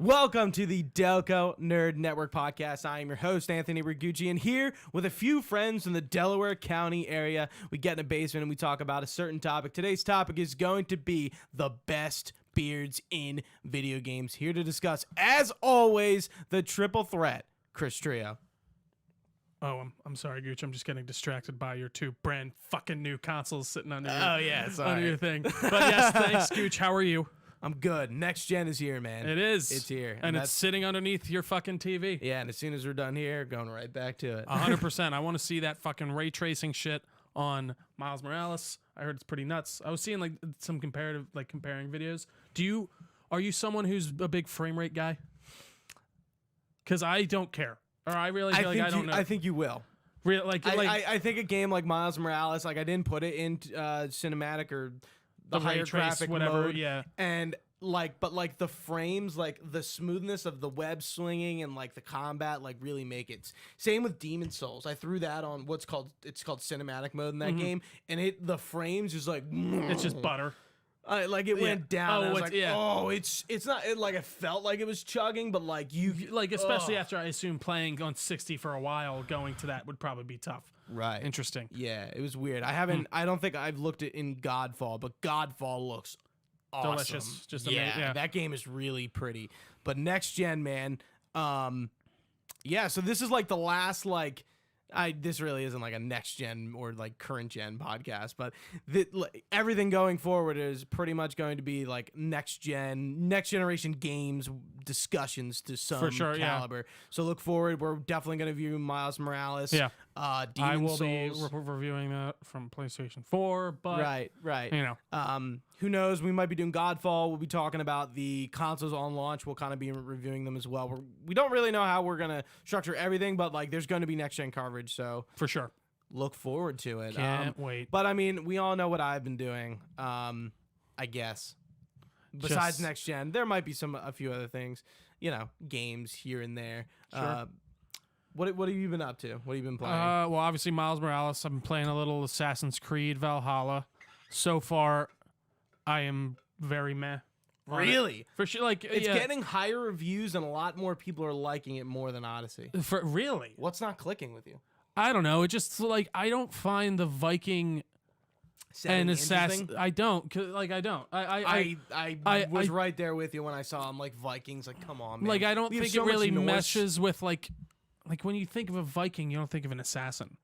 Welcome to the Delco Nerd Network podcast. I am your host, Anthony Ragucci, and here with a few friends from the Delaware County area, we get in a basement and we talk about a certain topic. Today's topic is going to be the best beards in video games. Here to discuss, as always, the triple threat, Chris Trio. Oh, I'm sorry, Gooch. I'm just getting distracted by your two brand fucking new consoles sitting under your, under your thing. But yes, thanks, Gooch. How are you? I'm good. Next gen is here, man. It is. It's here. And it's sitting underneath your fucking TV. Yeah, and as soon as we're done here, going right back to it. 100%. I want to see that fucking ray tracing shit on Miles Morales. I heard it's pretty nuts. I was seeing like some comparing videos. Are you someone who's a big frame rate guy? Because I don't care. Or I really feel like I don't know. I think you will. I think a game like Miles Morales, like I didn't put it in cinematic or the higher graphic whatever mode, yeah, and but the frames, like the smoothness of the web slinging and like the combat, like really make it. Same with Demon Souls. I threw that on what's called cinematic mode in that game, and the frames is like it's just butter. Like it went down. I was like, yeah. It's not like it felt like it was chugging, but like especially after I assume playing on 60 for a while, going to that would probably be tough. Right. Interesting. Yeah, it was weird. I don't think I've looked at in Godfall, but Godfall looks awesome. Delicious. Just amazing. Yeah. That game is really pretty. But next gen, man. Yeah, so this is like the last this really isn't like a next gen or like current gen podcast, but everything going forward is pretty much going to be like next generation games discussions to some caliber. Yeah. So look forward. We're definitely going to view Miles Morales. Yeah. Demon I will Souls. be reviewing that from PlayStation 4, but right. You know, who knows? We might be doing Godfall. We'll be talking about the consoles on launch. We'll kind of be reviewing them as well. We don't really know how we're gonna structure everything, but like, there's going to be next gen coverage. So for sure, look forward to it. Can't wait. But I mean, we all know what I've been doing. I guess besides next gen, there might be a few other things. You know, games here and there. Sure. What have you been up to? What have you been playing? Well, obviously Miles Morales. I've been playing a little Assassin's Creed Valhalla. So far, I am very meh. Really? For sure, like it's getting higher reviews and a lot more people are liking it more than Odyssey. Really? What's not clicking with you? I don't know. It just like I don't find the Viking and assassin. I don't. I was right there with you when I saw him. Like Vikings. Like, come on, man. Like I don't think it really meshes with like when you think of a Viking, you don't think of an assassin.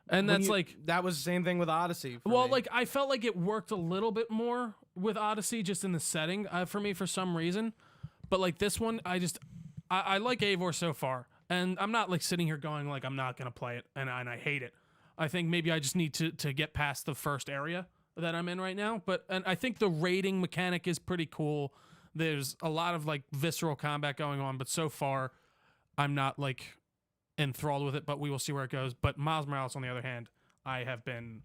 And that's that was the same thing with Odyssey. Well, me. like I felt like it worked a little bit more with Odyssey, just in the setting for me for some reason. But like this one, I like Eivor so far, and I'm not like sitting here going like I'm not gonna play it and I hate it. I think maybe I just need to get past the first area that I'm in right now. And I think the raiding mechanic is pretty cool. There's a lot of like visceral combat going on, but so far I'm not like enthralled with it, but we will see where it goes. But Miles Morales, on the other hand, I have been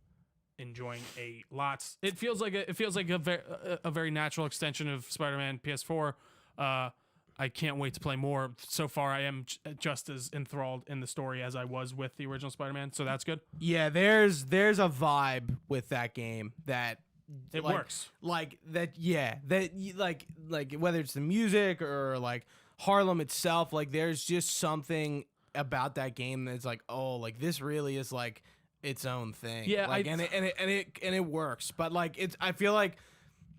enjoying a lot. It feels like a very natural extension of Spider-Man PS4. I can't wait to play more. So far, I am just as enthralled in the story as I was with the original Spider-Man, so that's good. Yeah, there's a vibe with that game that it works. Like that, yeah. That like whether it's the music or like Harlem itself, like there's just something about that game that's like, oh, like this really is like its own thing. Yeah, like, and it works. But like I feel like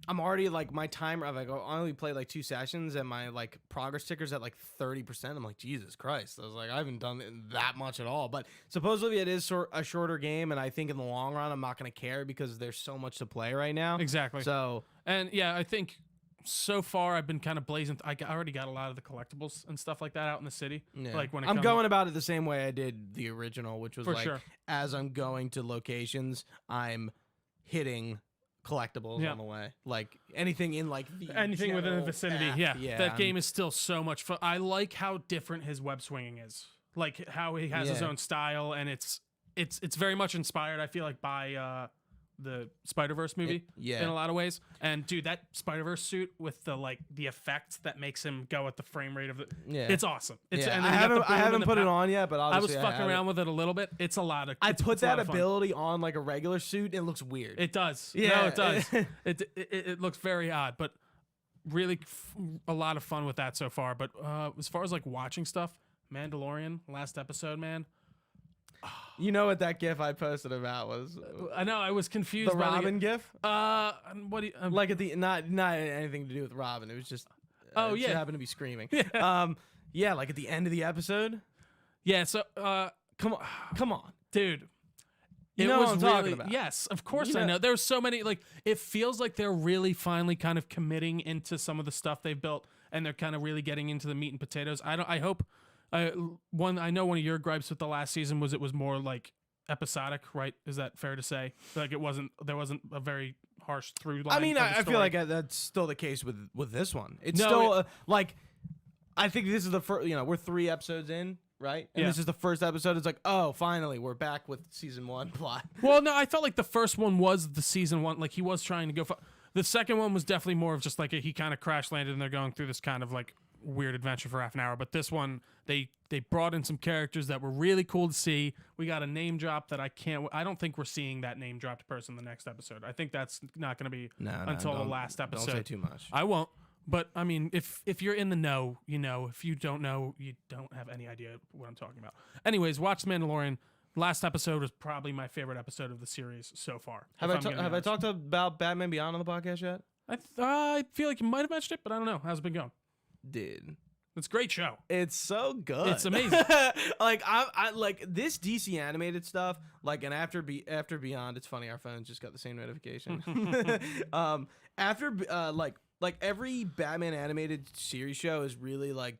I'm already like my timer. I've only played like 2 sessions and my like progress ticker's at like 30%. I'm like, Jesus Christ. I was like, I haven't done that much at all. But supposedly it is a shorter game, and I think in the long run I'm not gonna care because there's so much to play right now. Exactly. So and yeah, I think so far I've been kind of blazing. I already got a lot of the collectibles and stuff like that out in the city. Yeah. Like when I'm going about it the same way I did the original, which was like as I'm going to locations, I'm hitting collectibles on the way. Like anything in like anything within the vicinity. Path. Yeah. That game is still so much fun. I like how different his web swinging is. Like how he has his own style, and it's very much inspired, I feel like, by the Spider-Verse movie yeah. in a lot of ways. And dude, that Spider-Verse suit with the effect that makes him go at the frame rate of the it's awesome. It's yeah. and I haven't put it on yet, but I was obviously fucking around with it a little bit. It's a lot of I it's put a lot that of fun. ability on like a regular suit and it looks weird. It does. Yeah. No, it does. it looks very odd, but really a lot of fun with that so far. But as far as like watching stuff, Mandalorian last episode, man. You know what that gif I posted about was? I know I was confused. The by Robin gif? What do you, Like at the not anything to do with Robin. It was just oh it yeah, happened to be screaming. Yeah, like at the end of the episode. yeah. So Come on, dude. You It know was what I'm really, talking about. Yes, of course You I know- know. There's so many, like, it feels like they're really finally kind of committing into some of the stuff they've built, and they're kind of really getting into the meat and potatoes. I hope, I know one of your gripes with the last season was it was more like episodic, right? Is that fair to say? Like there wasn't a very harsh through line. I mean, of the I feel story? like that's still the case with this one. It's No, still like, I think this is the first. You know, we're 3 episodes in, right? And Yeah. this is the first episode. It's like, oh, finally, we're back with season 1 plot. Well, no, I felt like the first one was the season 1. Like he was trying to go. The second one was definitely more of just like he kind of crash landed and they're going through this kind of like weird adventure for half an hour. But this one, they brought in some characters that were really cool to see. We got a name drop that I don't think we're seeing that name dropped person in the next episode. I think that's not going to be until the last episode. Don't say too much. I won't. But I mean, if you're in the know, you know. If you don't know, you don't have any idea what I'm talking about. Anyways, watch Mandalorian. Last episode was probably my favorite episode of the series so far. Have I talked about Batman Beyond on the podcast yet? I feel like you might have mentioned it, but I don't know. How's it been going? Dude, It's a great show. it's so good. It's amazing. Like I like this DC animated stuff. Like, and after Beyond, it's funny. Our phones just got the same notification. After like every Batman animated series show is really like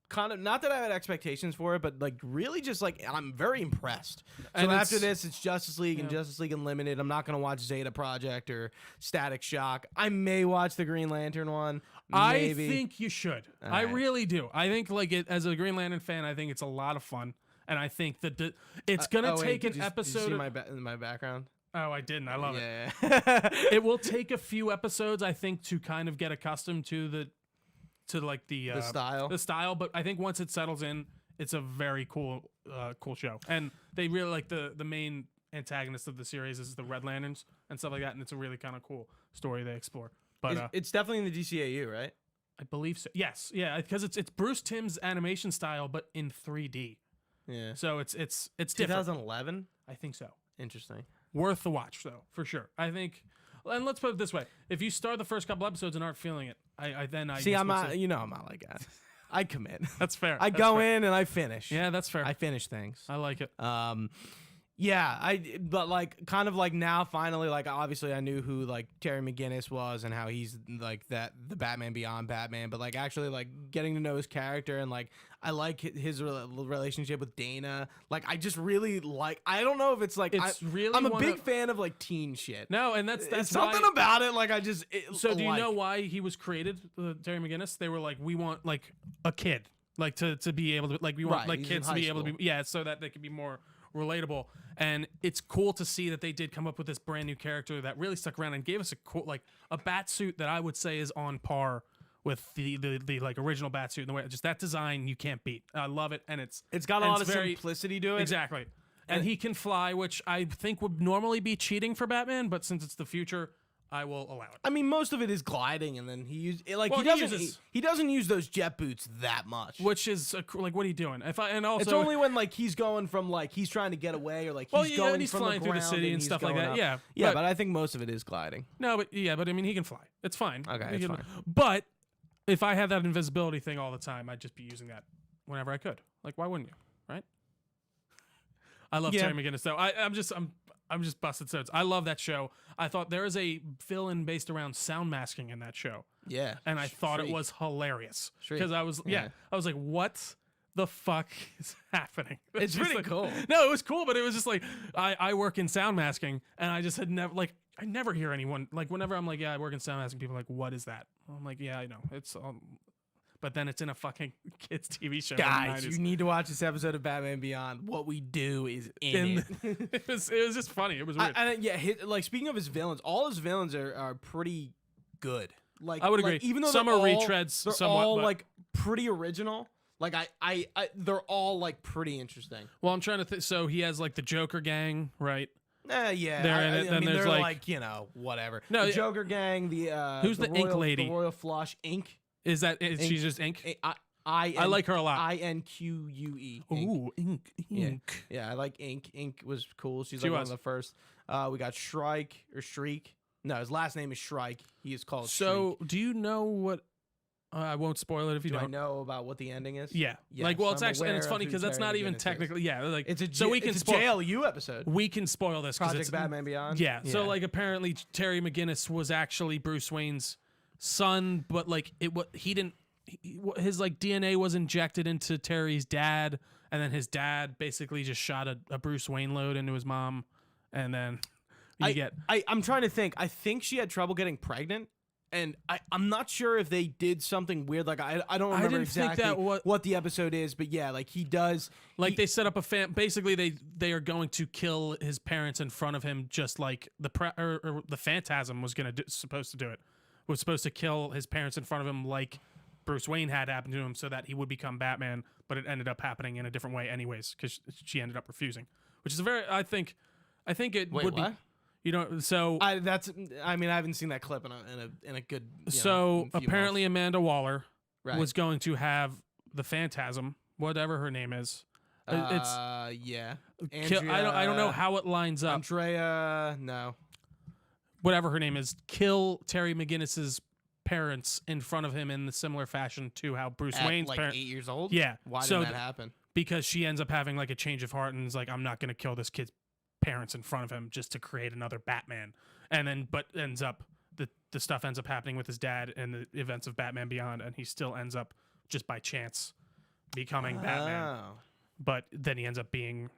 kind of, not that I had expectations for it, but like really just like I'm very impressed. So And after it's- this, it's Justice League and Justice League Unlimited. I'm not gonna watch Zeta Project or Static Shock. I may watch the Green Lantern one. Maybe. I think you should. All I right. really do. I think like it as a Green Lantern fan, I think it's a lot of fun, and I think that it's gonna take did an you episode. see my background? Oh, I didn't. I love it. Yeah. It will take a few episodes, I think, to kind of get accustomed to the style. But I think once it settles in, it's a very cool show. And they really like the main antagonist of the series is the Red Lanterns and stuff like that. And it's a really kind of cool story they explore. But It's definitely in the DCAU, right? I believe so. Yes, yeah, because it's Bruce Timm's animation style, but in 3D. Yeah. So it's different. 2011. I think so. Interesting. Worth the watch though, for sure. I think. And let's put it this way: if you start the first couple episodes and aren't feeling it, I See, just I'm would not. say- You know, I'm not like that. I commit. That's fair. I That's go fair. in and I finish. Yeah, that's fair. I finish things. I like it. Yeah, but like kind of like now finally, like obviously I knew who like Terry McGinnis was and how he's like the Batman Beyond Batman, but like actually like getting to know his character and like I like his relationship with Dana. Like I just really like, I don't know if it's like I'm a big fan of like teen shit. No, and that's It's something about it. Like I just So do you know why he was created, Terry McGinnis? They were like, we want like a kid, like to be able to like we want Right, like he's kids in to be high able to be so that they could be more relatable. And it's cool to see that they did come up with this brand new character that really stuck around and gave us a cool like a bat suit that I would say is on par with the like original bat suit. And the way just that design you can't beat. I love it, and it's got a lot of very simplicity to it. Exactly. And he can fly, which I think would normally be cheating for Batman, but since it's the future, I will allow it. I mean, most of it is gliding, and then he Well, he doesn't use those jet boots that much. Which is like, what are you doing? And also, It's only when like he's going from like he's trying to get away or like he's going and he's from flying the through the ground city and he's stuff like going that. up. Yeah, Yeah, but I think most of it is gliding. no, but I mean, he can fly. It's fine. Okay, He it's can- fine. But if I had that invisibility thing all the time, I'd just be using that whenever I could. Like, why wouldn't you? Right? I love Yeah. Terry McGinnis though. I'm just busted sense. I love that show. I thought there is a villain based around sound masking in that show. Yeah, And I thought it Shriek. was hilarious Shriek. because I was Yeah. I was like, what the fuck is happening? It's just pretty like- cool. No, it was cool, but it was just like I work in sound masking, and I just had never like I never hear anyone like whenever I'm like, yeah, I work in sound masking. People are like, what is that? I'm like, yeah, I know. It's but then it's in a fucking kids TV show. Guys, in you the 90s. need to watch this episode of Batman Beyond. What we do is in it. it was just funny. It was weird. Like speaking of his villains, all his villains are pretty good. Like I would agree. Even though some they're are all, retreads, they're somewhat, all but- like pretty original. Like they're all like pretty interesting. well, I'm trying to think. So he has like the Joker gang, right? Yeah, They're in it, I then mean, there's they're like- whatever. No, the yeah. Joker gang. Who's the Ink Royal, lady? The Royal Flush Ink. Is she's just Ink? I like her a lot. INQUE. Ooh, Ink. Yeah, I like Ink. Ink was cool. She's She like one was. of the first. We got Shrike or Shriek. No, his last name is Shrike. He is called. So, do you know what? I won't spoil it if you Shriek. Do I don't. know about what the ending is? Yeah. Yes, like, well, it's I'm actually, and aware it's of funny who because that's Terry not even McGinnis is. technically, yeah. Like, It's a so we can it's a spoil. JLU episode. We can spoil this because Project it's Batman Beyond. Yeah. So like apparently Terry McGinnis was actually Bruce Wayne's son, but like he didn't. His like DNA was injected into Terry's dad, and then his dad basically just shot a Bruce Wayne load into his mom, and then I'm trying to think. I think she had trouble getting pregnant. And I'm not sure if they did something weird. Like I don't remember didn't think exactly that what the episode is, but yeah, like he does. Like they set up a basically they are going to kill his parents in front of him, just like or the Phantasm was supposed to do it. Was supposed to kill his parents in front of him, like Bruce Wayne had happened to him, so that he would become Batman. But it ended up happening in a different way, anyways, because she ended up refusing, which is a very I think it Wait, would what? be. You know, so I haven't seen that clip in a good. So few apparently months. Amanda Waller Right. was going to have the Phantasm, whatever her name is. Yeah. I don't know how it lines up. Andrea, no. Whatever her name is, kill Terry McGinnis's parents in front of him in the similar fashion to how Bruce At Wayne's like parents. 8 years old. Yeah. Why So did that happen? because she ends up having like a change of heart and is like, I'm not going to kill this kid's parents in front of him just to create another Batman. And then, but ends up the stuff ends up happening with his dad and the events of Batman Beyond, and he still ends up just by chance becoming Batman. Oh. But then he ends up being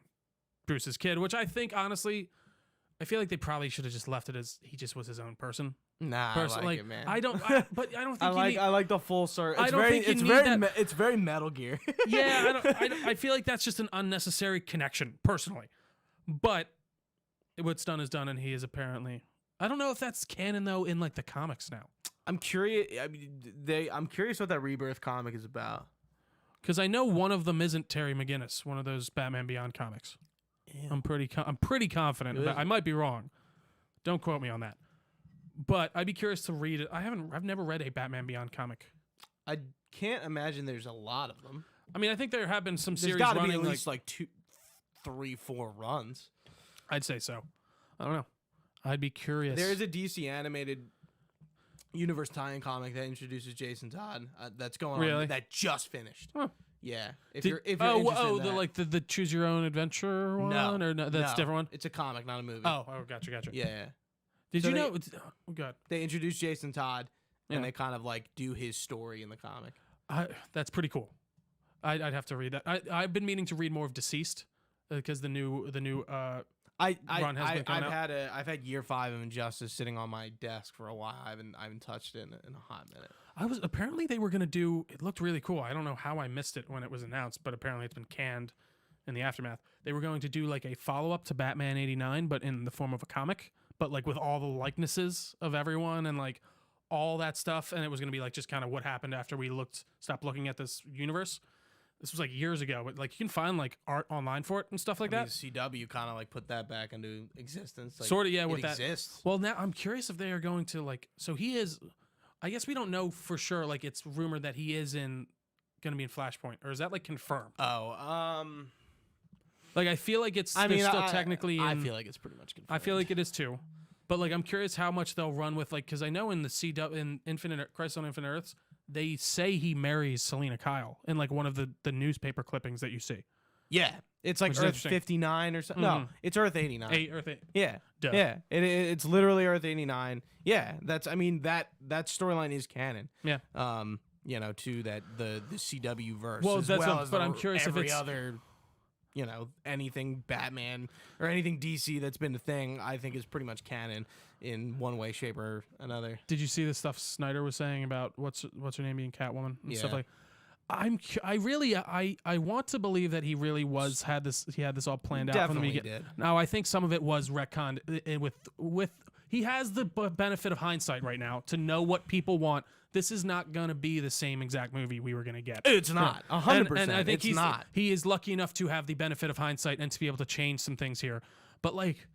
Bruce's kid, which I think honestly, I feel like they probably should have just left it as he just was his own person. Nah, Person, I like it, man. but I don't think I like the full circle. I don't think you need that- It's very Metal Gear. Yeah, I feel like that's just an unnecessary connection, personally. But what's done is done, and he is apparently. I don't know if that's canon though in like the comics now, I'm curious. I'm curious what that Rebirth comic is about. because I know one of them isn't Terry McGinnis, one of those Batman Beyond comics. Yeah. I'm pretty confident. Who is I it? might be wrong. Don't quote me on that. But I'd be curious to read it. I've never read a Batman Beyond comic. I can't imagine there's a lot of them. I mean, I think there have been some There's series got to running. be at least like 2, 3, 4 runs. I'd say so. I don't know. I'd be curious. There is a DC animated universe tie-in comic that introduces Jason Todd. That's going Really? on. That just finished. Huh. Yeah. If Did- you're interested in the that. like the choose your own adventure one, or no, that's a different one. It's a comic, not a movie. Oh, gotcha. Yeah. Did So you they- know? Oh, God. They introduce Jason Todd, Yeah. and they kind of like do his story in the comic. That's pretty cool. I'd have to read that. I've been meaning to read more of Deceased because the new run has been coming out. I've had year 5 of Injustice sitting on my desk for a while. I haven't touched it in a hot minute. Apparently they were gonna do. It looked really cool. I don't know how I missed it when it was announced, but apparently it's been canned in the aftermath. They were going to do like a follow up to Batman '89, but in the form of a comic, but like with all the likenesses of everyone and like all that stuff, and it was gonna be like just kind of what happened after we stopped looking at this universe. This was like years ago, but like you can find like art online for it and stuff like that. CW kind of like put that back into existence. Like, Sort of, yeah, with it that. exists. Well, now I'm curious if they are going to like. So he is. I guess we don't know for sure. Like it's rumored that he is going to be in Flashpoint, or is that like confirmed? Like I feel like it's. Still technically. I feel like it's pretty much confirmed. I feel like it is too, but like I'm curious how much they'll run with like because I know in the CW in Crisis on Infinite Earths they say he marries Selena Kyle in like one of the newspaper clippings that you see. Yeah, it's like Which is Earth interesting. 59 or something. No, it's Earth 89. Earth 8. Yeah, Duh. yeah. It's literally Earth 89. Yeah, that's. I mean that storyline is canon. Yeah. To that the CW verse. Well, as that's well what- as but I'm curious if every it's- other anything Batman or anything DC that's been a thing, I think is pretty much canon in one way, shape, or another. Did you see the stuff Snyder was saying about what's her name being Catwoman and stuff like? I want to believe that he really had this all planned out from the beginning. Did. Now I think some of it was retconned with he has the benefit of hindsight right now to know what people want. This is not going to be the same exact movie we were going to get. It's not. 100%. And I think he is lucky enough to have the benefit of hindsight and to be able to change some things here. But like,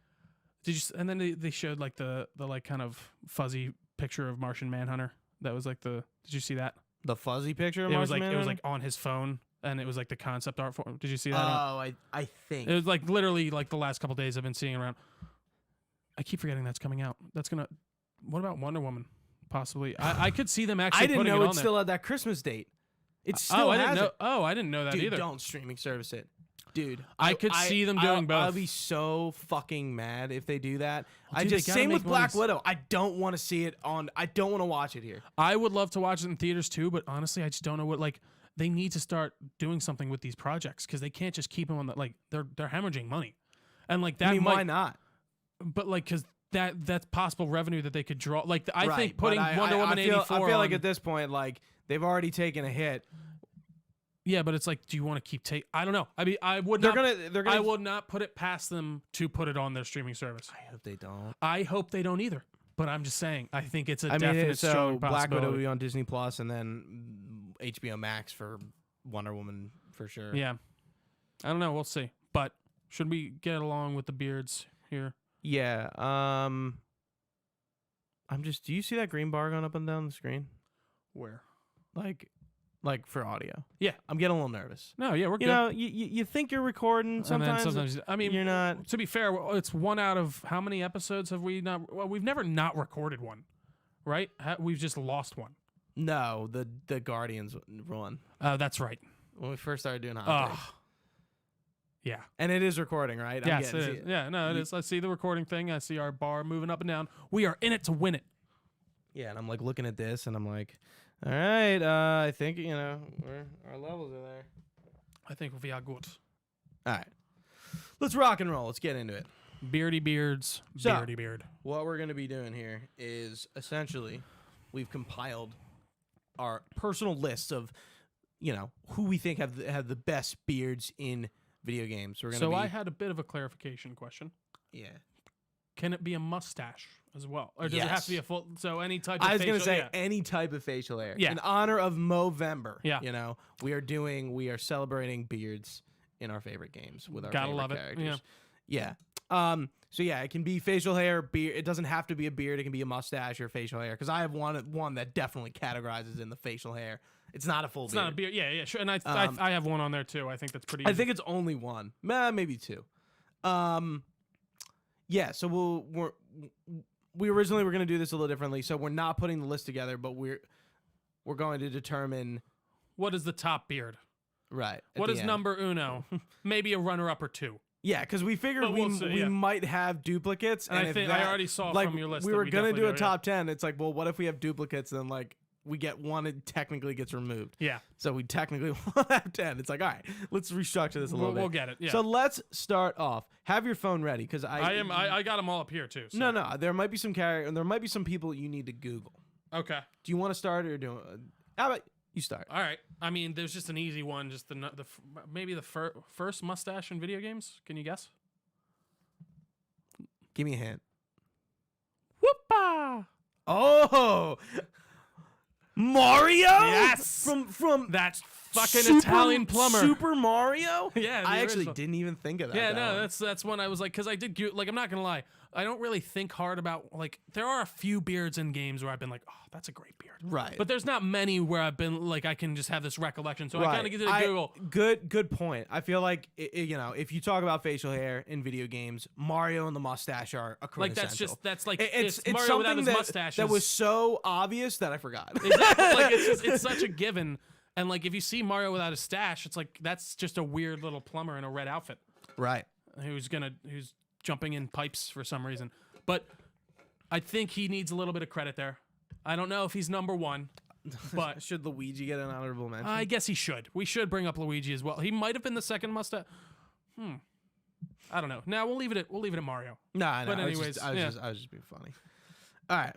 and then they showed like the like kind of fuzzy picture of Martian Manhunter. That was like did you see that? The fuzzy picture of It Martian Manhunter? was like on his phone, and it was like the concept art for him. Did you see that? Oh, I think. It was like literally like the last couple days I've been seeing around. I keep forgetting that's coming out. What about Wonder Woman? Possibly. I could see them actually. I didn't putting know it it still had that Christmas date. It still I didn't has know. it. Oh, I didn't know that Dude, either. Don't streaming service it. Dude, I could see them doing both. I'll be so fucking mad if they do that. Well, dude, Same with Black Widow. I don't want to see it I don't want to watch it here. I would love to watch it in theaters too, but honestly, I just don't know what they need to start doing something with these projects because they can't just keep them on they're hemorrhaging money, and like that. I mean, why not? But like because that's possible revenue that they could draw. Like I Right, think putting but Wonder Woman 84. I feel like at this point, like they've already taken a hit. Yeah, but it's like, do you want to keep I don't know. I mean, I would They're not. gonna. I would not put it past them to put it on their streaming service. I hope they don't. I hope they don't either. But I'm just saying, I think it's a definite so strong Black possibility. Widow will be on Disney Plus, and then HBO Max for Wonder Woman for sure. Yeah, I don't know. We'll see. But should we get along with the beards here? Yeah. Do you see that green bar going up and down the screen? Where? Like for audio. Yeah. I'm getting a little nervous. No, yeah, we're good. You know, you think you're recording sometimes. And then sometimes, I mean, you're not. To be fair, it's one out of how many episodes have we not? Well, we've never not recorded one, right? We've just lost one. No, the Guardians one. That's right. When we first started doing hot takes. Yeah. And it is recording, right? Yes, it is. Yeah, no, it is. I see the recording thing. I see our bar moving up and down. We are in it to win it. Yeah, and I'm like looking at this, and I'm like, all right, I think our levels are there. I think we are good. All right, let's rock and roll. Let's get into it. Beardy beards, beardy beard. What we're gonna be doing here is essentially, we've compiled our personal lists of, who we think have the best beards in video games. I had a bit of a clarification question. Yeah. Can it be a mustache as well, or does it have Yes. to be a full? So any type of. I was facial, gonna say yeah. any type of facial hair. Yeah. In honor of Movember. Yeah. We are celebrating beards in our favorite games with our Gotta favorite love it. characters. Yeah. So yeah, it can be facial hair, beard. It doesn't have to be a beard. It can be a mustache or facial hair. Because I have one that definitely categorizes in the facial hair. It's not a full It's beard. not a beard. Yeah, sure. And I have one on there too. I think that's pretty. I think it's only one. Maybe two. Yeah. So we originally were going to do this a little differently. So we're not putting the list together, but we're going to determine what is the top beard. Right. What is number uno? Maybe a runner-up or two. Yeah, because we figured we might have duplicates, and I think I already saw from your list. We were gonna do a top yeah. 10. It's like, well, what if we have duplicates? Then we get one, it technically gets removed. Yeah. So we technically won't have 10. It's like, all right, let's restructure this a little bit. We'll get it. Yeah. So let's start off. Have your phone ready, because I got them all up here too. So. No. There might be some and there might be some people you need to Google. Okay. Do you want to start or do? How about you start? All right. I mean, there's just an easy one. Just maybe the first mustache in video games. Can you guess? Give me a hint. Whoopa! Oh, Mario! Yes! From that fucking Italian plumber. Super Mario? Yeah, I actually original. didn't even think of that. Yeah, that no, one. that's when I was like, because I did I'm not gonna lie, I don't really think hard about there are a few beards in games where I've been like, oh, that's a great beard. Right. But there's not many where I've been like, I can just have this recollection. So I kind of get to Google. Good point. I feel like if you talk about facial hair in video games, Mario and the mustache are a quintessential. That's like it's Mario without his something mustache. that was so obvious that I forgot. Exactly. It's such a given. And if you see Mario without a stash, it's like that's just a weird little plumber in a red outfit. Right. Who's jumping in pipes for some reason. But I think he needs a little bit of credit there. I don't know if he's number one, but should Luigi get an honorable mention? I guess he should. We should bring up Luigi as well. He might have been the second mustache. I don't know. Now we'll leave it at Mario. No, But anyways, I was just being funny. All right,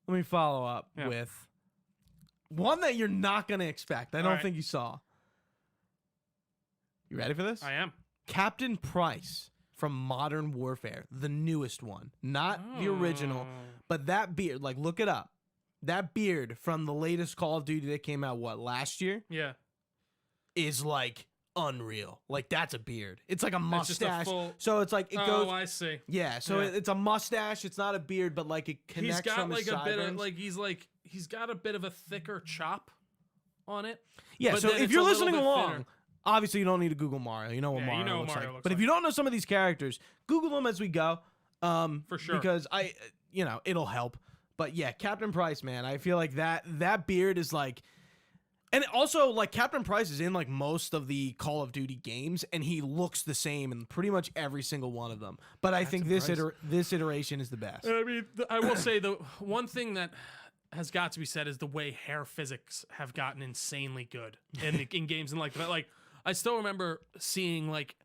let me follow up with one that you're not gonna expect. I don't think you saw. You ready for this? I am. Captain Price from Modern Warfare, the newest one, not the original, but that beard. Like, look it up. That beard from the latest Call of Duty that came out last year? Yeah. Is like unreal. Like, that's a beard. It's like a mustache. So it's like it goes. Oh, I see. Yeah. So it's a mustache. It's not a beard, but like it connects. He's got from like his a bit of sideburns. he's got a bit of a thicker chop on it. Yeah. But So then if it's you're a little listening bit along, thinner. obviously you don't need to Google Mario. You know what Mario looks like. But if you don't know some of these characters, Google them as we go. For sure. Because it'll help. But yeah, Captain Price, man, I feel like that beard is like. And also, like, Captain Price is in, like, most of the Call of Duty games, and he looks the same in pretty much every single one of them. But I think this iteration is the best. I mean, I will say the one thing that has got to be said is the way hair physics have gotten insanely good in games and like that. Like, I still remember seeing, like,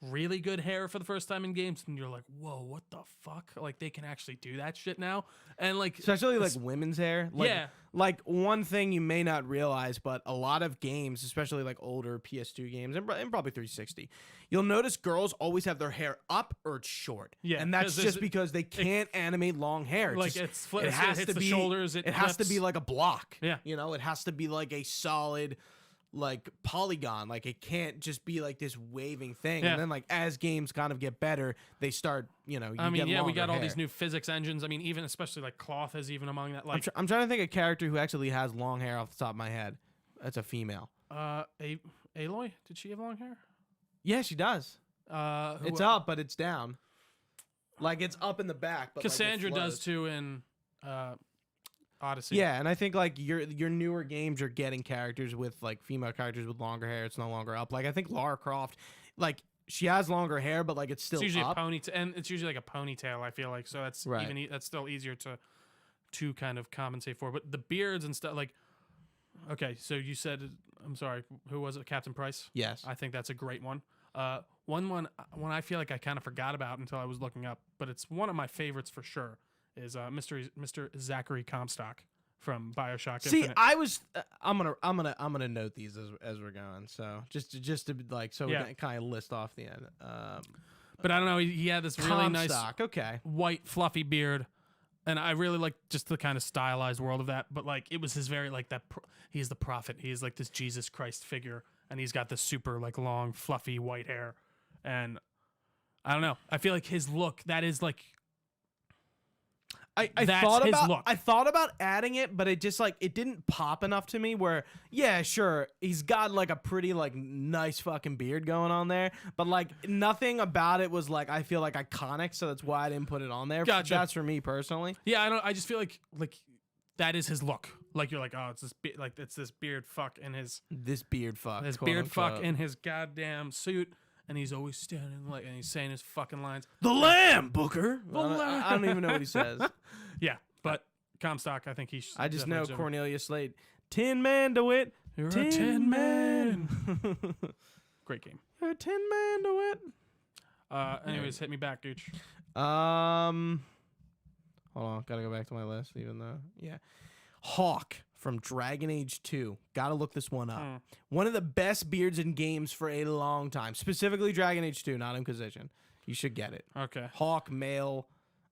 really good hair for the first time in games, and you're like, whoa, what the fuck? Like, they can actually do that shit now? And, like... Especially, like, women's hair. Like, yeah. Like, one thing you may not realize, but a lot of games, especially, like, older PS2 games, and probably 360, you'll notice girls always have their hair up or it's short. Yeah. And that's just because they can't animate long hair. Like, it has to be... the shoulders, it has to be, like, a block. Yeah. You know? It has to be, like, a solid... like polygon. Like, it can't just be like this waving thing. And then, like, as games kind of get better, they start, we got all these new physics engines. I mean, even especially like cloth is even among that. Like, I'm trying to think of a character who actually has long hair off the top of my head. That's a female. Aloy, did she have long hair? Yeah, she does. It's up, but it's down. Like, it's up in the back, but Cassandra does too in Odyssey. Yeah, and I think, like, your newer games are getting characters with, like, female characters with longer hair. It's no longer up. Like, I think Lara Croft, like, she has longer hair, but, like, it's still usually up. a ponytail, and it's usually like a ponytail, I feel like. So that's that's still easier to kind of compensate for. But the beards and stuff, like, okay, so you said, I'm sorry, who was it? Captain Price? Yes. I think that's a great one. One I feel like I kind of forgot about until I was looking up, but it's one of my favorites for sure. Is Mr. Zachary Comstock from BioShock Infinite. I was I'm gonna note these as we're going. So just to be like, so we're gonna kind of list off the end. But I don't know. He had this really nice white fluffy beard, and I really like just the kind of stylized world of that. But like, it was his very like that. He's the prophet. He's like this Jesus Christ figure, and he's got this super like long fluffy white hair, and I don't know. I feel like his look that is like. I thought about adding it, but it just like it didn't pop enough to me where sure, he's got like a pretty like nice fucking beard going on there, but like nothing about it was like I feel like iconic, so that's why I didn't put it on there. Gotcha. That's for me personally. Yeah, I just feel like that is his look. Like you're like, oh, it's this beard fuck in his beard fuck in his goddamn suit. And he's always standing like, and he's saying his fucking lines. The lamb, Booker. I don't even know what he says. Yeah, but Comstock, I think he's. I just know Cornelia Slade. Tin Man DeWitt. You're a tin man. Great game. You're a tin man DeWitt. Anyways, hit me back, dude. Hold on, gotta go back to my list. Even though, Hawk from Dragon Age 2. Gotta look this one up. One of the best beards in games for a long time. Specifically Dragon Age 2, not Inquisition. You should get it. Okay. Hawk, male,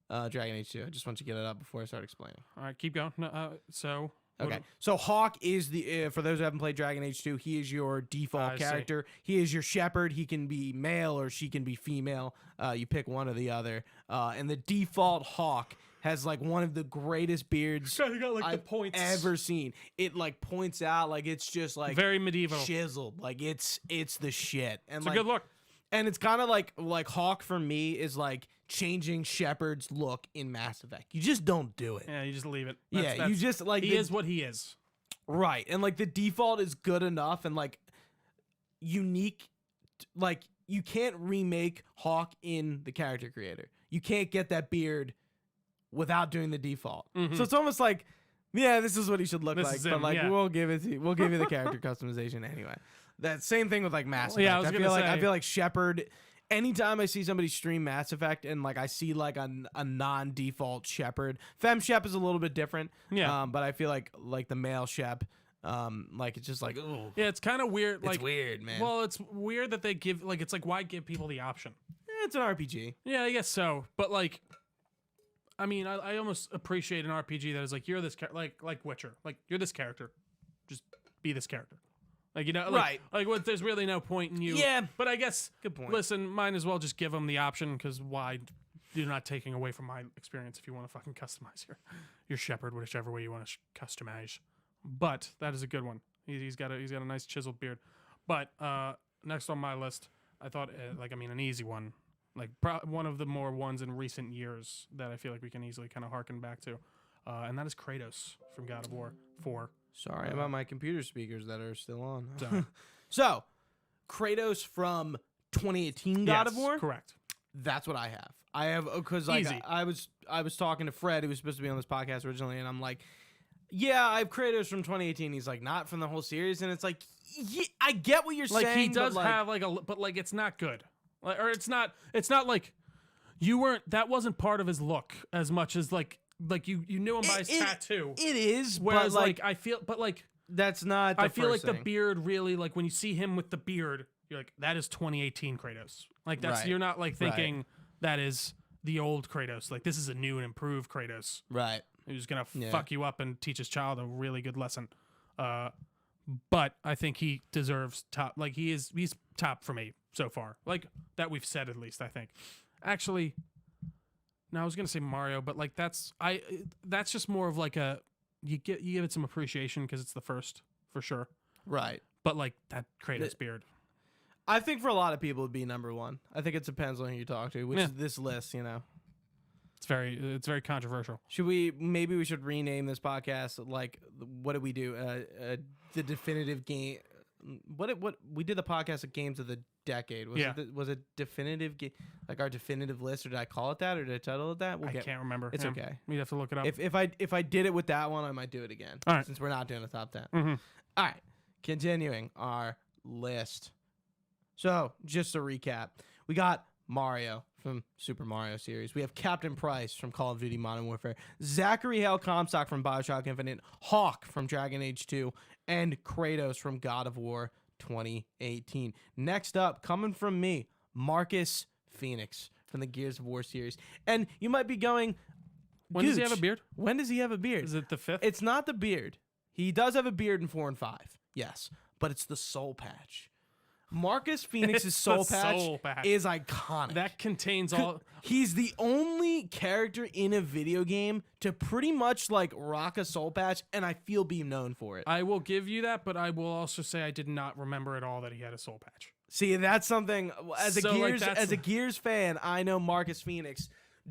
Dragon Age 2. I just want you to get it up before I start explaining. All right, keep going. So Hawk is the, for those who haven't played Dragon Age 2, he is your default character. He is your shepherd. He can be male or she can be female. You pick one or the other. And the default Hawk has like one of the greatest beards I've ever seen. It like points out, like it's just like very medieval, chiseled. Like it's the shit. And it's like, a good look. And it's kind of like Hawk for me is like changing Shepard's look in Mass Effect. You just don't do it. Yeah, you just leave it. You just like he is what he is. Right, and like the default is good enough and like unique. Like you can't remake Hawk in the character creator. You can't get that beard without doing the default. So it's almost like, this is what he should look like. But like we'll give it to you. We'll give you the character customization anyway. That same thing with like Mass Effect. Yeah, I was gonna say. I feel like Shepard. Anytime I see somebody stream Mass Effect and like I see like a non-default Shepard, Fem Shep is a little bit different. Yeah. But I feel like the male Shep, like it's just like, oh. Yeah, it's kind of weird. It's weird, man. Well, it's weird that they give like it's like why give people the option? It's an RPG. Yeah, I guess so. But like, I mean, I almost appreciate an RPG that is like you're this like Witcher, like you're this character, just be this character. Like, you know, like, right. Like, there's really no point in you. Yeah. But I guess, Good point. Listen, might as well just give them the option because why? You're not taking away from my experience if you want to fucking customize your Shepherd, whichever way you want to customize. But that is a good one. He's got a nice chiseled beard. But next on my list, I thought, an easy one. Like, one of the more ones in recent years that I feel like we can easily kind of harken back to. And that is Kratos from God of War 4. Sorry about my computer speakers that are still on. So, So, Kratos from 2018 God of War? Correct. That's what I have. I have because like Easy. I was talking to Fred, who was supposed to be on this podcast originally, and I'm like, yeah, I have Kratos from 2018. He's like, not from the whole series, and it's like, yeah, I get what you're like saying. He does but have but like it's not good, like, or it's not like you weren't. That wasn't part of his look as much as like you knew him by his tattoo. It is, whereas but like I feel, but like that's not. I feel like thing. the beard really like when you see him with the beard, you're like that is 2018 Kratos. Like that's Right. You're not like thinking that is the old Kratos. Like this is a new and improved Kratos. Right. Who's gonna fuck you up and teach his child a really good lesson. But I think he deserves top. Like he's top for me so far. Like that we've said at least. I think. Actually, no, I was gonna say Mario, but like that's just more of like a you give it some appreciation because it's the first for sure. Right. But like that Kratos beard. I think for a lot of people it'd be number one. I think it depends on who you talk to, which is this list, you know. It's very controversial. Maybe we should rename this podcast like what did we do? The definitive game. What we did the podcast of games of the decade. Was it definitive game like our definitive list, or did I call it that, or did I title it that? I can't remember. It's okay. We'd have to look it up. If I did it with that one, I might do it again. All right. Since we're not doing a top 10. Mm-hmm. All right. Continuing our list. So, just to recap, we got Mario from Super Mario series. We have Captain Price from Call of Duty Modern Warfare. Zachary Hale Comstock from BioShock Infinite. Hawk from Dragon Age 2. And Kratos from God of War 2018. Next up, coming from me, Marcus Phoenix from the Gears of War series. And you might be going, when does he have a beard? When does he have a beard? Is it the 5th? It's not the beard. He does have a beard in 4 and 5. Yes. But it's the soul patch. Marcus Phoenix's soul patch is iconic. That contains all. He's the only character in a video game to pretty much like rock a soul patch, and I feel being known for it. I will give you that, but I will also say I did not remember at all that he had a soul patch. See, that's something as a Gears fan, I know Marcus Phoenix,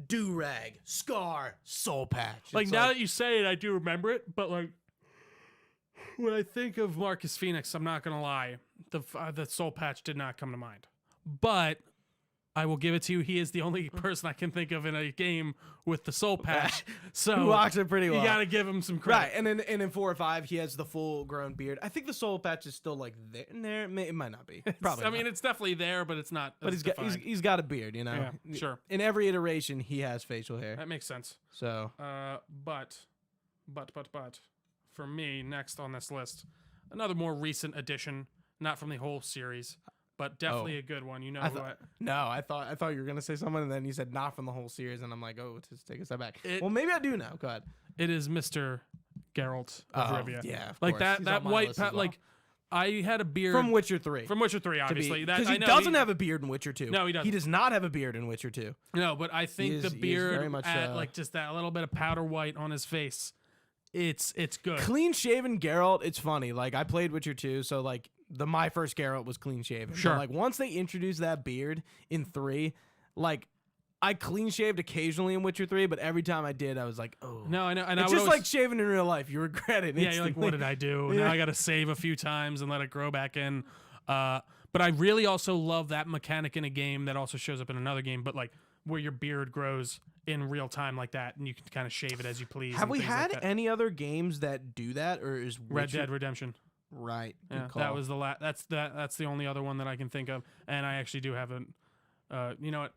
do-rag, scar, soul patch. Like now that you say it, I do remember it, but like when I think of Marcus Phoenix, I'm not gonna lie, the soul patch did not come to mind. But I will give it to you. He is the only person I can think of in a game with the soul patch. So who rocks it pretty well. You gotta give him some credit. Right, and in 4 or 5, he has the full-grown beard. I think the soul patch is still like there. It might not be. Probably. I mean, it's definitely there, but it's not. But he's got a beard, you know. Yeah, sure. In every iteration, he has facial hair. That makes sense. So. But, for me, next on this list, another more recent addition, not from the whole series, but definitely a good one. You know what? No, I thought you were gonna say someone, and then you said not from the whole series, and I'm like, oh, just take a step back. Well, maybe I do now. Go ahead. It is Mr. Geralt of Rivia. Yeah, of like course. that white like. I had a beard from Witcher 3. From Witcher 3, obviously. Because he doesn't have a beard in Witcher 2. No, he doesn't. He does not have a beard in Witcher 2. No, but I think the beard, very much, like just that little bit of powder white on his face, it's good. Clean shaven Geralt, it's funny. Like I played Witcher 2, so like my first Geralt was clean shaven. Sure. But, like once they introduced that beard in 3, like I clean shaved occasionally in Witcher 3, but every time I did, I was like, oh. No, I know. And it's just like shaving in real life. You regret it. Yeah, you're like, what did I do? Now I got to save a few times and let it grow back in. But I really also love that mechanic in a game that also shows up in another game, but like where your beard grows in real time like that, and you can kind of shave it as you please. Have we had any other games that do that, or is Red Dead Redemption? Right. Good Yeah, call. that was the That's the only other one that I can think of, and I actually do have a. You know what?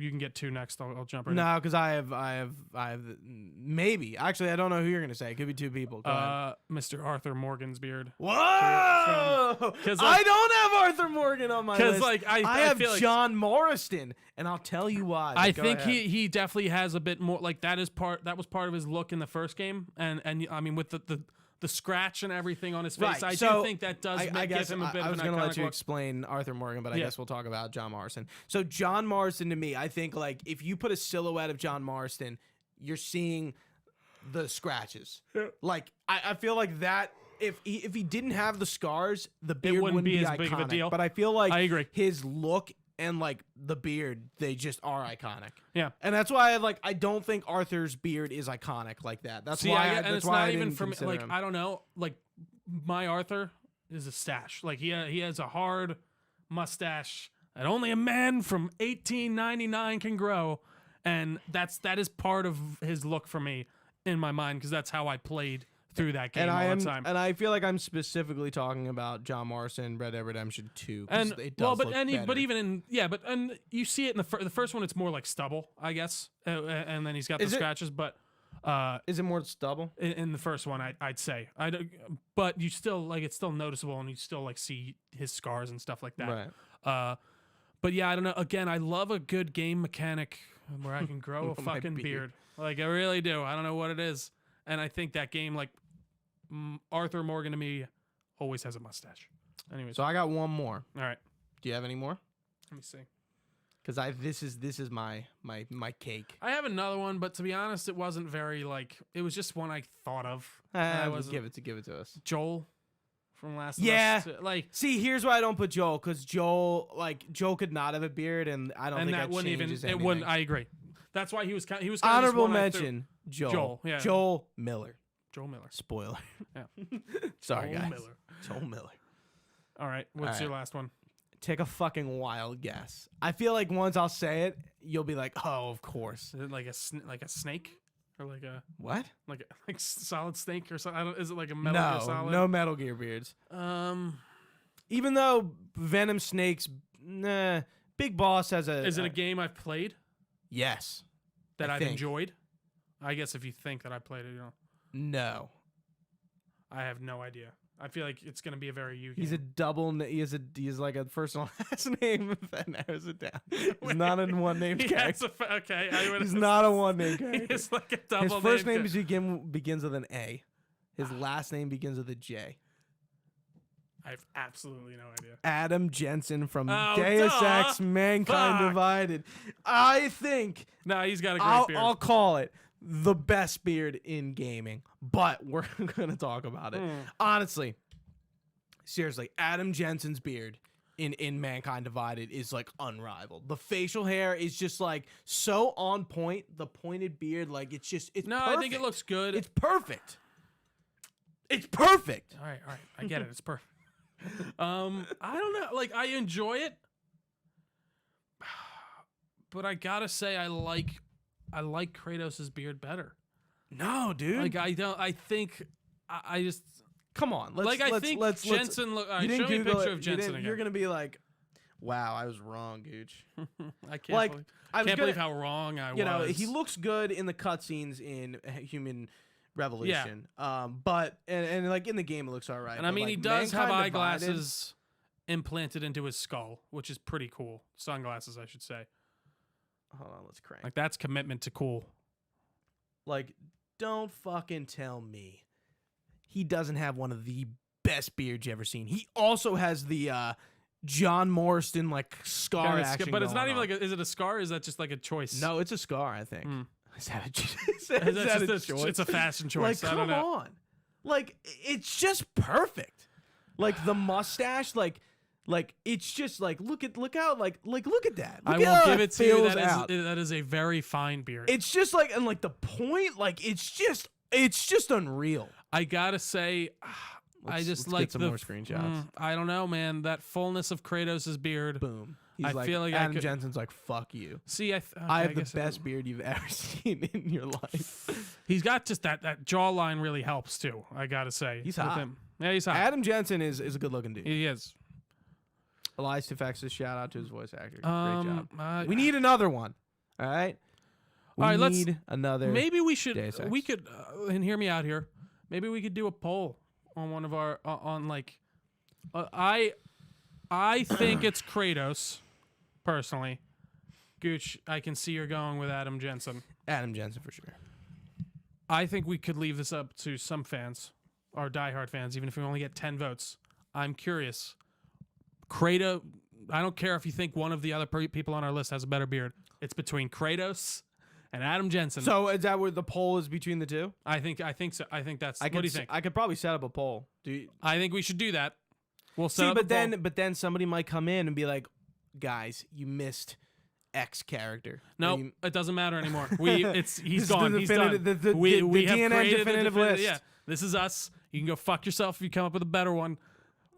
You can get 2 next. I'll jump right. No, because I have maybe. Actually, I don't know who you're gonna say. It could be 2 people. Go ahead. Mr. Arthur Morgan's beard. Whoa! Because I don't have Arthur Morgan on my list. Because I have feel like, John Morriston, and I'll tell you why. I think he definitely has a bit more. Like that was part of his look in the first game, and I mean with the scratch and everything on his face, Right. I do think that does give him a bit I of was an going to let iconic you look. explain Arthur Morgan, but I Yeah. guess we'll talk about John Morrison. So John Morrison, to me, I think like if you put a silhouette of John Morrison, you're seeing the scratches. Yeah. Like I feel like that if he didn't have the scars, the beard wouldn't be be as iconic. big of a deal. But I feel like I agree. his look and like the beard, they just are iconic. Yeah. And that's why I don't think Arthur's beard is iconic like that. That's why and that's it's why not I even didn't from consider like him. I don't know, like my Arthur is a stash. Like he has a hard mustache that only a man from 1899 can grow, and that is part of his look for me in my mind because that's how I played through that game all the time. And I feel like I'm specifically talking about John Morrison, Red Dead Redemption 2. And it does look better. but even in and you see it in the first one, it's more like stubble, I guess, and then he's got the scratches. But is it more stubble? in the first one, I'd say but you still like it's still noticeable, and you still like see his scars and stuff like that. Right. But yeah, I don't know. Again, I love a good game mechanic where I can grow a My fucking beard. beard. Like I really do. I don't know what it is, and I think that game like. Arthur Morgan to me always has a mustache. Anyways, So I got one more. all right. Do you have any more? Let me see. Because this is my cake. I have another one, but to be honest, it wasn't very like. It was just one I thought of. I wasn't- Give it to us. Joel from Last of Yeah. Us. Like, See, here's why I don't put Joel, because Joel could not have a beard, and I don't and think that wouldn't even. changes It anything. wouldn't. I agree. That's why he was kind of Honorable mention, Joel. Joel, yeah. Joel Miller. Joel Miller. Spoiler. Yeah. Sorry, Joel guys. Miller. Joel Miller. All right. What's All your right. last one? Take a fucking wild guess. I feel like once I'll say it, you'll be like, "Oh, of course." Is it like a snake, or like a What? like solid snake or something? Is it like a Metal Gear No, Solid? no Metal Gear beards. Even though Venom Snakes, Big Boss has a. Is it a game I've played Yes. that I I've think. enjoyed? I guess if you think that I played it, No. I have no idea. I feel like it's gonna be a very you. He's game. a double. He's like a first and last name. If that narrows it down. He's not a one name He character. has okay. He's not a one name character. He's like a double. His first name name begins with an A. His last name begins with a J. I have absolutely no idea. Adam Jensen from Oh, Deus duh. Ex Mankind Fuck. Divided. I think No, he's got a great beard. I'll call it the best beard in gaming, but we're going to talk about it. Honestly, seriously, Adam Jensen's beard in Mankind Divided is like unrivaled. The facial hair is just like so on point. The pointed beard, like it's no, perfect. I think it looks good. It's perfect. It's perfect. all right. I get it. It's perfect. I don't know. Like I enjoy it, but I gotta say I like Kratos' beard better. No, dude. Like I don't. I think I just Come on. I think Jensen look. Show me a Google picture it. of Jensen again. You're gonna be like, "Wow, I was wrong, Gooch." I can't like, believe, I was can't gonna- believe how wrong I You know, was. he looks good in the cutscenes in Human Revolution. But and like in the game, it looks all right. and I but, mean, like, he does have Mankind Divided- eyeglasses implanted into his skull, which is pretty cool. Sunglasses, I should say. Hold on, let's crank. Like that's commitment to cool. Like, don't fucking tell me he doesn't have one of the best beards you ever seen. He also has the John Morrison like scar Kinda action. but it's not going even on. like is it a scar? Or is that just like a choice? No, it's a scar. I think. Mm. Is that a, is That's that just a choice? it's a fashion Like, choice. I come don't know. on. Like, it's just perfect. Like the mustache, like it's just like look at that. Look I at will how give it to you. feels That out. is a very fine beard. It's just like and like the point, like it's just unreal. I gotta say, I just let's like get some the more screenshots. I don't know, man. That fullness of Kratos' beard. Boom. He's I like, feel like I Adam could- Jensen's like, fuck you. See, I have the best beard you've ever seen in your life. He's got just that jawline really helps too. I gotta say, He's with hot. him. Yeah, he's hot. Adam Jensen is a good looking dude. He is. Elias Tefexis, shout out to his voice actor. Great job. We We need another one. All right. We All right, let's- need another. Maybe we should. Deus Ex. We could. And hear me out here. Maybe we could do a poll on one of our on like. I think it's Kratos, personally. Gooch, I can see you're going with Adam Jensen. Adam Jensen for sure. I think we could leave this up to some fans, our diehard fans, even if we only get 10 votes. I'm curious. Kratos, I don't care if you think one of the other people on our list has a better beard. It's between Kratos and Adam Jensen. So is that where the poll is between the two? I think so. I think that's. What do you think? I could probably set up a poll. I think we should do that. We'll set See, up a poll. but then somebody might come in and be like, "Guys, you missed X character." No, it doesn't matter anymore. He's This is gone. the He's done. definitive- the we have DNN created a definitive list. Yeah, this is us. You can go fuck yourself if you come up with a better one.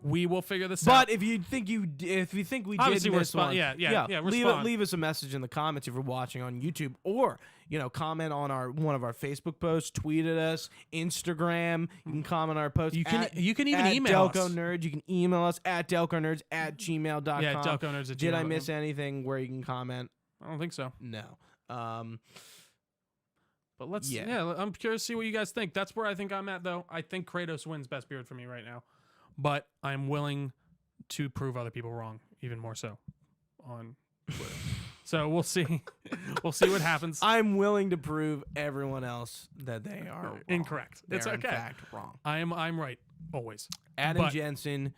We will figure this But out. if you think we Obviously did miss respond- one, yeah, respond. leave us a message in the comments if you're watching on YouTube, or comment on one of our Facebook posts, tweet at us, Instagram. You can comment on our posts. You can even at email Delco us. Nerds. You can email us at delconerds@gmail.com. Yeah, delconerds@gmail.com. Did I miss anything where you can comment? I don't think so. No. But let's. Yeah. Yeah, I'm curious to see what you guys think. That's where I think I'm at, though. I think Kratos wins best beard for me right now, but I'm willing to prove other people wrong, even more so, on Twitter. So we'll see. We'll see what happens. I'm willing to prove everyone else that they are wrong. Incorrect. It's They're okay. in fact wrong. I'm right always. Adam But- Jensen,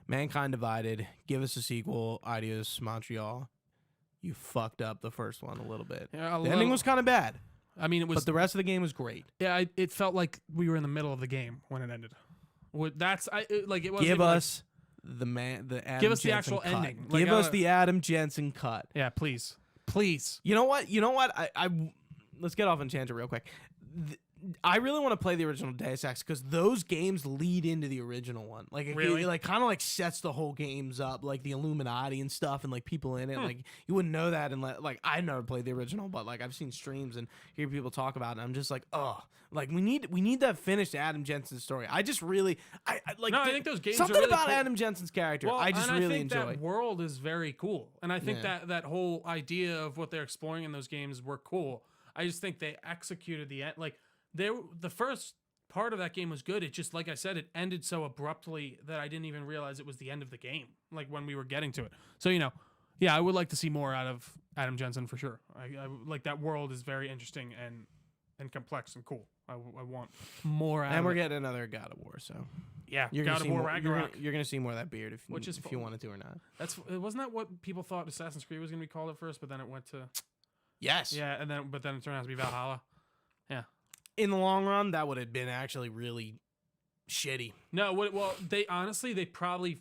Mankind Divided. Give us a sequel. Adios, Montreal. You fucked up the first one a little bit. Yeah, The ending was kind of bad, I mean, it was. but the rest of the game was great. Yeah, it felt like we were in the middle of the game when it ended. That's it wasn't Give even like- us the Adam Give us the Jensen actual cut. ending. Like, Give us the Adam Jensen cut. Yeah, please. You know what? Let's get off on tangent real quick. I really want to play the original Deus Ex because those games lead into the original one. Like, Really? it kind of sets the whole games up, like the Illuminati and stuff, and like people in it. Like, you wouldn't know that unless I never played the original, but like I've seen streams and hear people talk about it. And I'm just like, oh, like we need that finished Adam Jensen story. I just really, I like. No, I think those games something are really about cool. Adam Jensen's character. Well, I just and really I think enjoy. that world is very cool, and I think Yeah. that whole idea of what they're exploring in those games were cool. I just think they executed the end the first part of that game was good. It just, like I said, it ended so abruptly that I didn't even realize it was the end of the game. Like when we were getting to it. So yeah, I would like to see more out of Adam Jensen for sure. I like that world is very interesting and complex and cool. I want more out And of we're it. getting another God of War, so Yeah, you're God gonna of see War more, Ragnarok. You're gonna see more of that beard if Which is you fun. wanted to or not. Wasn't that what people thought Assassin's Creed was going to be called at first, but then it went to Yes. yeah, but then it turned out to be Valhalla. Yeah. In the long run, that would have been actually really shitty. No, well, they probably.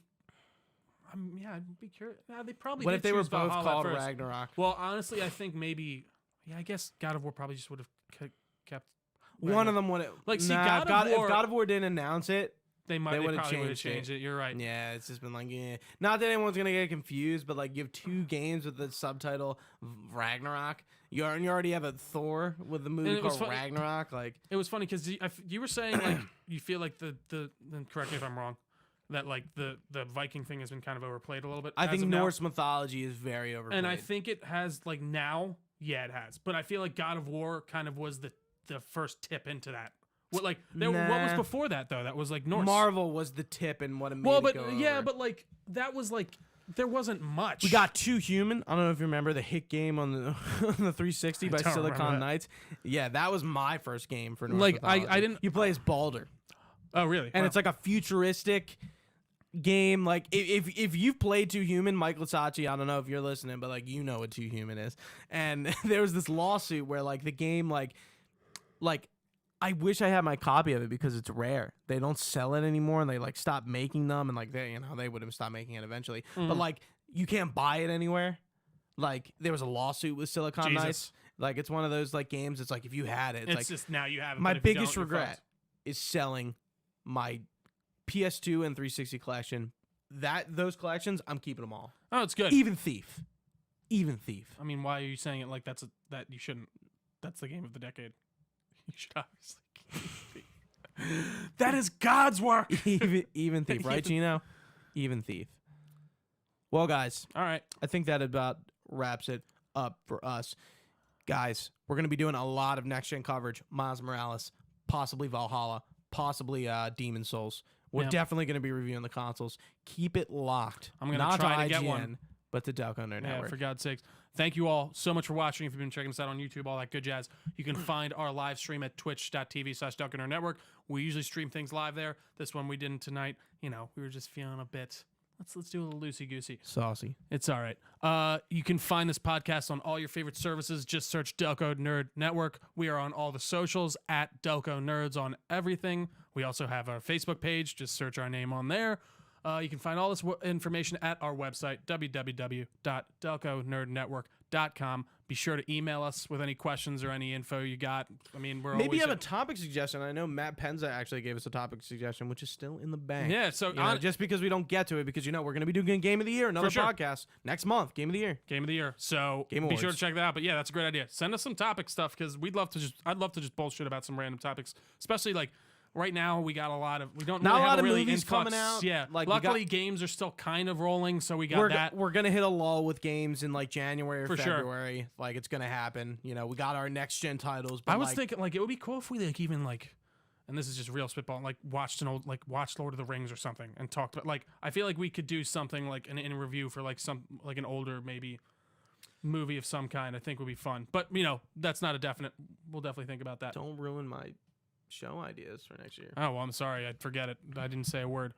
Yeah, I'd be curious. Yeah, they probably. What did if they were choose both Valhalla at called first. Ragnarok? Well, honestly, I think maybe. Yeah, I guess God of War probably just would have kept. One of them would have. Like, see, nah, God of War- if God of War didn't announce it, They would've probably would have changed changed it. You're right. yeah, it's just been like, yeah. Not that anyone's gonna get confused, but like you have two games with the subtitle Ragnarok. You already have a Thor with the movie And it was called funny- Ragnarok. Like, It was funny because you were saying like you feel like the then correct me if I'm wrong, that like the Viking thing has been kind of overplayed a little bit. I as think of now. Norse mythology is very overplayed. And I think it has like now, yeah, it has. But I feel like God of War kind of was the first tip into that. What what was Nah. before that though? That was like Norse. Marvel was the tip and what it made Well, it but go yeah, over. but like that was like there wasn't much. We got Too Human. I don't know if you remember the hit game on the on the 360 by don't remember Silicon that. Knights. Yeah, that was my first game for Norse Like, mythology. I didn't- You play as Balder, Oh really? and Wow. it's like a futuristic game. Like if you've played Too Human, Mike Lasacci, I don't know if you're listening, but like you know what Too Human is. And there was this lawsuit where like the game like I wish I had my copy of it because it's rare. They don't sell it anymore, and they like stopped making them, and like they would have stopped making it eventually. But like you can't buy it anywhere. Like there was a lawsuit with Silicon Jesus. Knights. Like it's one of those like games. It's like if you had it, it's like just now you have it. my but if you biggest don't, you're regret fucked. is selling my PS2 and 360 collection. Those collections, I'm keeping them all. Oh, it's good. Even Thief. I mean, why are you saying it like that you shouldn't? That's the game of the decade. You should obviously. That is God's work. Even thief, right, Gino? Even thief. Well, guys. All right. I think that about wraps it up for us. Guys, we're going to be doing a lot of next-gen coverage. Miles Morales, possibly Valhalla, possibly Demon Souls. We're definitely going to be reviewing the consoles. Keep it locked. I'm going to try to get one. But the Delco Nerd Network. For God's sakes. Thank you all so much for watching. If you've been checking us out on YouTube, all that good jazz, you can find our live stream at twitch.tv/Delco Nerd Network. We usually stream things live there. This one we didn't tonight. You know, we were just feeling a bit... Let's do a little loosey-goosey. Saucy. It's all right. You can find this podcast on all your favorite services. Just search Delco Nerd Network. We are on all the socials at Delco Nerds on everything. We also have our Facebook page. Just search our name on there. You can find all this information at our website, www.delconerdnetwork.com. Be sure to email us with any questions or any info you got. I mean, we're maybe you have a topic suggestion. I know Matt Penza actually gave us a topic suggestion, which is still in the bank. Yeah, so just because we don't get to it, because we're going to be doing Game of the Year, another podcast next month. Game of the Year. Game of the Year. So be sure to check that out. But yeah, that's a great idea. Send us some topic stuff because I'd love to just bullshit about some random topics, especially like. Right now, we got a lot of... We don't Not really a lot have of really movies influx. coming out. Yeah, like luckily, games are still kind of rolling, so we got that. We're going to hit a lull with games in, like, January or February. Sure. Like, it's going to happen. You know, we got our next-gen titles. But I was thinking, like, it would be cool if we, like, even, like... And this is just real spitball. Like, watched Lord of the Rings or something and talked about... Like, I feel like we could do something, like, in a review for, like, an older, maybe... movie of some kind. I think would be fun. But, you know, that's not a definite... We'll definitely think about that. Don't ruin my... show ideas for next year. Oh, well, I'm sorry. I'd forget it. I didn't say a word.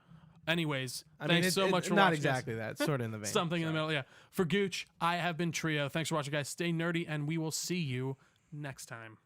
Anyways, thanks so much for watching. Not exactly that. Sort of in the vein. Something in the middle, yeah. For Gooch, I have been Trio. Thanks for watching, guys. Stay nerdy, and we will see you next time.